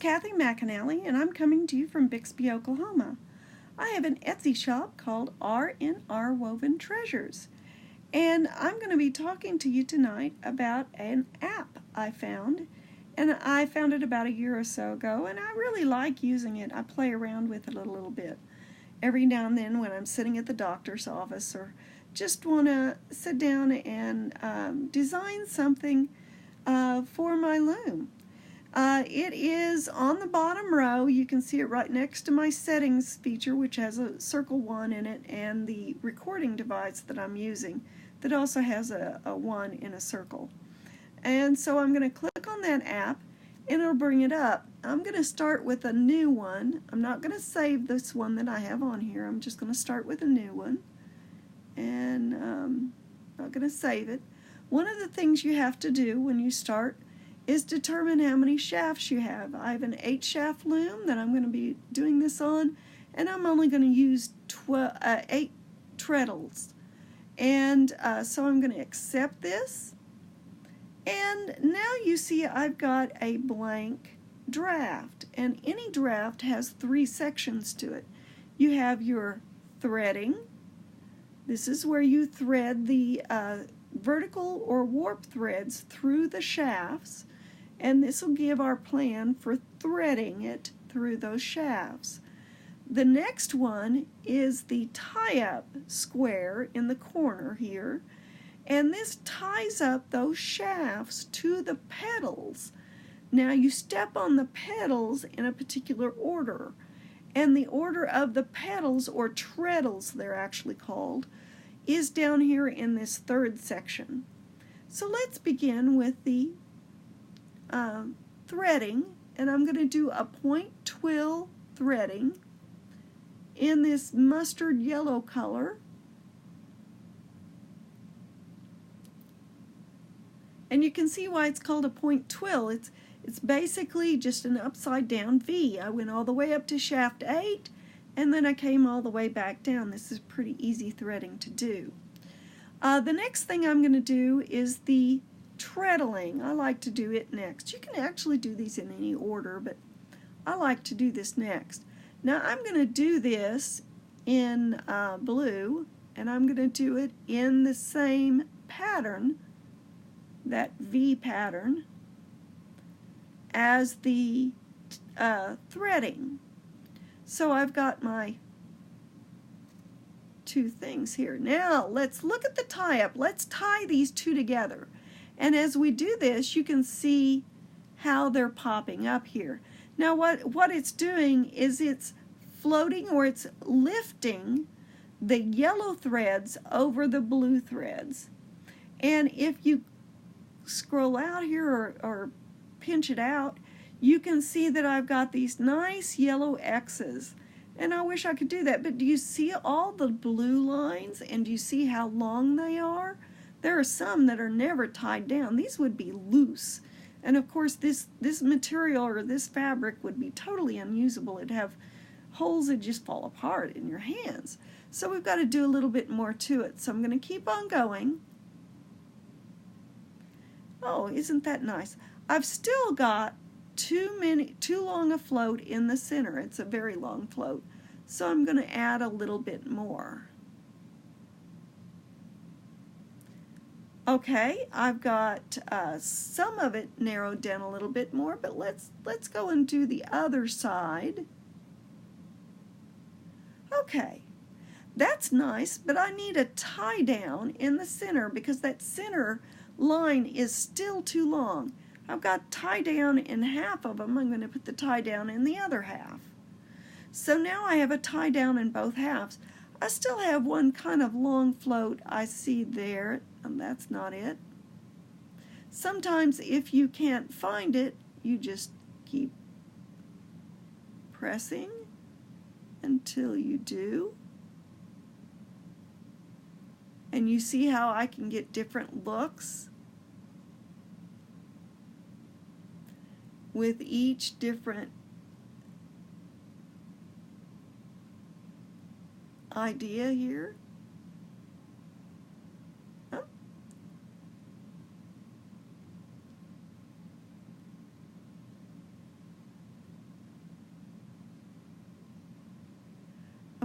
Kathy McAnally, and I'm coming to you from Bixby, Oklahoma. I have an Etsy shop called R&R Woven Treasures, and I'm going to be talking to you tonight about an app I found, and I found it about a year or so ago, and I really like using it. I play around with it a little bit every now and then when I'm sitting at the doctor's office or just want to sit down and design something for my loom. It is on the bottom row. You can see it right next to my settings feature, which has a circle 1 in it, and the recording device that I'm using that also has a 1 in a circle. And so I'm going to click on that app and it'll bring it up. I'm going to start with a new one. I'm not going to save this one that I have on here. I'm just going to start with a new one, and I'm not going to save it. One of the things you have to do when you start is determine how many shafts you have. I have an 8-shaft loom that I'm going to be doing this on, and I'm only going to use 8 treadles. And so I'm going to accept this. And now you see I've got a blank draft, and any draft has 3 sections to it. You have your threading. This is where you thread the vertical or warp threads through the shafts, and this will give our plan for threading it through those shafts. The next one is the tie-up square in the corner here, and this ties up those shafts to the petals. Now you step on the petals in a particular order, and the order of the petals, or treadles they're actually called, is down here in this 3rd section. So let's begin with the threading, and I'm going to do a point twill threading in this mustard yellow color. And you can see why it's called a point twill. It's basically just an upside down V. I went all the way up to shaft 8, and then I came all the way back down. This is pretty easy threading to do. The next thing I'm going to do is the treadling. I like to do it next. You can actually do these in any order, but I like to do this next. Now I'm going to do this in blue, and I'm going to do it in the same pattern, that V pattern, as the threading. So I've got my 2 things here. Now let's look at the tie-up. Let's tie these 2 together. And as we do this, you can see how they're popping up here. Now what it's doing is it's floating, or it's lifting the yellow threads over the blue threads. And if you scroll out here or pinch it out, you can see that I've got these nice yellow X's. And I wish I could do that, but do you see all the blue lines, and do you see how long they are? There are some that are never tied down. These would be loose. And of course this material or this fabric would be totally unusable. It'd have holes that just fall apart in your hands. So we've got to do a little bit more to it. So I'm going to keep on going. Oh, isn't that nice? I've still got too long a float in the center. It's a very long float. So I'm going to add a little bit more. Okay, I've got some of it narrowed down a little bit more, but let's go and do the other side. Okay, that's nice, but I need a tie down in the center because that center line is still too long. I've got tie down in half of them. I'm going to put the tie down in the other half. So now I have a tie down in both halves. I still have one kind of long float I see there, and that's not it. Sometimes if you can't find it, you just keep pressing until you do. And you see how I can get different looks with each different idea here. Oh.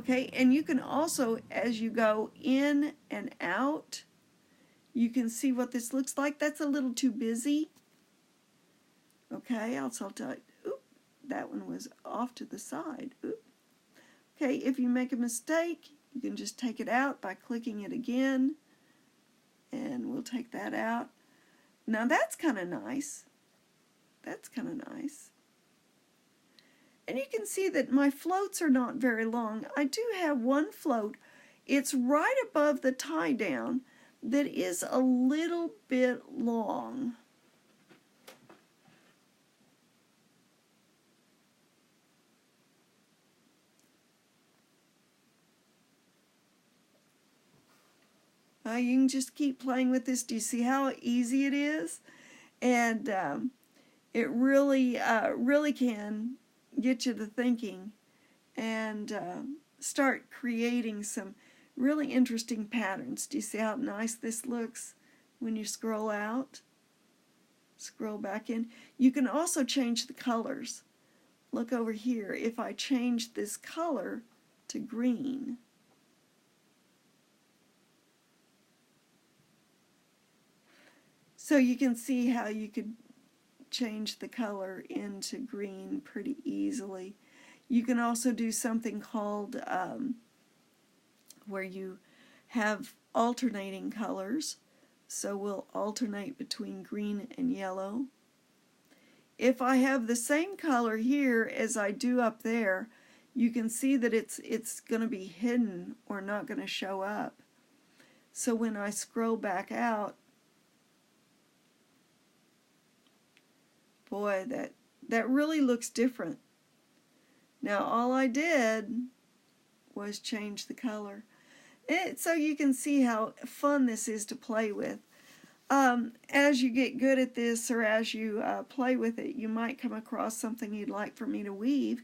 Okay, and you can also, as you go in and out, you can see what this looks like. That's a little too busy. Okay, I'll tell you. Oop, that one was off to the side. Oop. Okay, if you make a mistake, you can just take it out by clicking it again. And we'll take that out. Now that's kind of nice. That's kind of nice. And you can see that my floats are not very long. I do have one float. It's right above the tie down that is a little bit long. You can just keep playing with this. Do you see how easy it is? And it really, really can get you to thinking and start creating some really interesting patterns. Do you see how nice this looks when you scroll out? Scroll back in. You can also change the colors. Look over here. If I change this color to green, so you can see how you could change the color into green pretty easily. You can also do something called where you have alternating colors. So we'll alternate between green and yellow. If I have the same color here as I do up there, you can see that it's going to be hidden or not going to show up. So when I scroll back out, boy, that really looks different. Now all I did was change the color. So you can see how fun this is to play with. As you get good at this, or as you play with it, you might come across something you'd like for me to weave.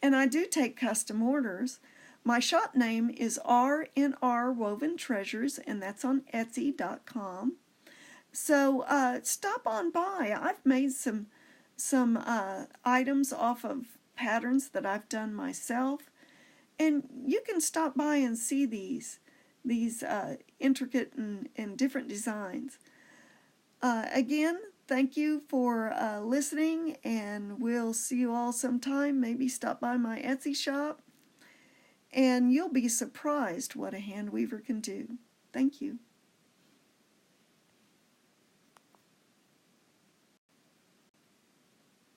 And I do take custom orders. My shop name is R&R Woven Treasures, and that's on Etsy.com. So stop on by. I've made some items off of patterns that I've done myself, and you can stop by and see these intricate and different designs. Again, thank you for listening, and we'll see you all sometime. Maybe stop by my Etsy shop, and you'll be surprised what a hand weaver can do. Thank you.